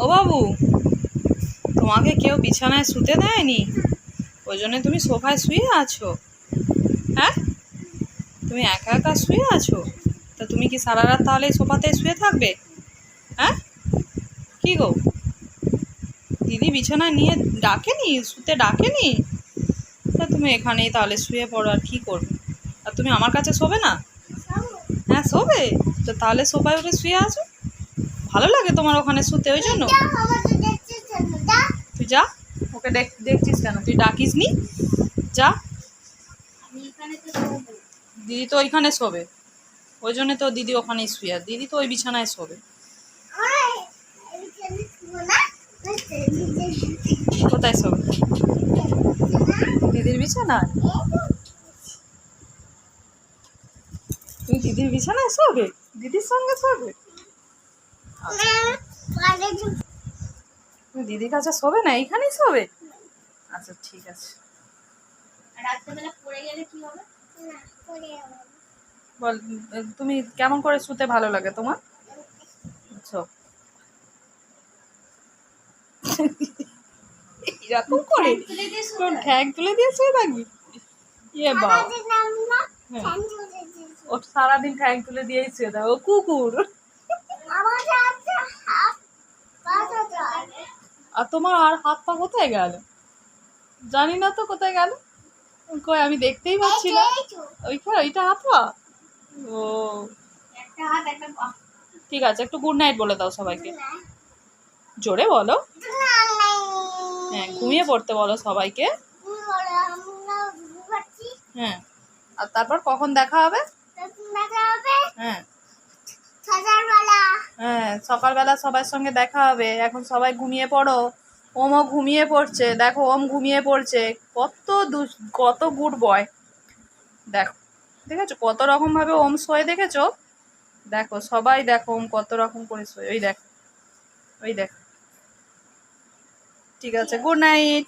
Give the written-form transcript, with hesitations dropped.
ও বাবু, তোমাকে কেউ বিছানায় শুতে দেয়নি, ওই জন্য তুমি সোফায় শুয়ে আছো? হ্যাঁ, তুমি একা একা শুয়ে আছো? তা তুমি কি সারা রাত তাহলে সোফাতে শুয়ে থাকবে? হ্যাঁ, কি গো, দিদি বিছানায় নিয়ে ডাকেনি, শুতে ডাকেনি? তা তুমি এখানেই তাহলে শুয়ে পড়ো, আর কি করবে? আর তুমি আমার কাছে শোবে না? হ্যাঁ শোবে তো, তাহলে সোফায় উঠে শুয়ে আছো। ভালো লাগে তোমার ওখানে শুতে, ওই জন্য। তুই যা, ওকে দেখছিস কেন? তুই ডাকিস নি, যা। দিদি তো ওইখানে শোবে, ওই জন্য তো দিদি ওখানেই শুয়ে, দিদি তো ওই বিছানায় শোবে। কোথায় শোবে? দিদির বিছানায়? তুমি দিদির বিছানায় শোবে, দিদির সঙ্গে শোবে? তুমি দিদির কাছে শোবে না, এইখানেই শোবে? আচ্ছা ঠিক আছে। বল, তুমি কেমন করে শুতে ভালো লাগে তোমার? আচ্ছা, এরকম করে ঠ্যাং তুলে দিয়ে শুয়ে থাকবি? ইয়ে বাবা, ও সারাদিন ঠ্যাং তুলে দিয়েই শুয়ে থাকে, ও কুকুর। আর তোমার আর হাত পা কোথায় গেল? জানি না তো কোথায় গেল, কই আমি দেখতেই পাচ্ছি না। ওইখানে ওইটা হাত পা? ও ঠিক আছে, একটু গুড নাইট বলে দাও সবাইকে, জোরে বলো। হ্যাঁ, ঘুমিয়ে পড়তে বলো সবাইকে। হ্যাঁ, আর তারপর কখন দেখা হবে? হ্যাঁ হ্যাঁ, সকালবেলা সবার সঙ্গে দেখা হবে। এখন সবাই ঘুমিয়ে পড়ো, ওমও ঘুমিয়ে পড়ছে, দেখো ওম ঘুমিয়ে পড়ছে। কত গুড বয়, দেখো দেখেছো কত রকম ভাবে ওম শোয়ে, দেখেছো? দেখো সবাই দেখো ওম কত রকম করে শোয়ে, ওই দেখো, ওই দেখো। ঠিক আছে, গুড নাইট।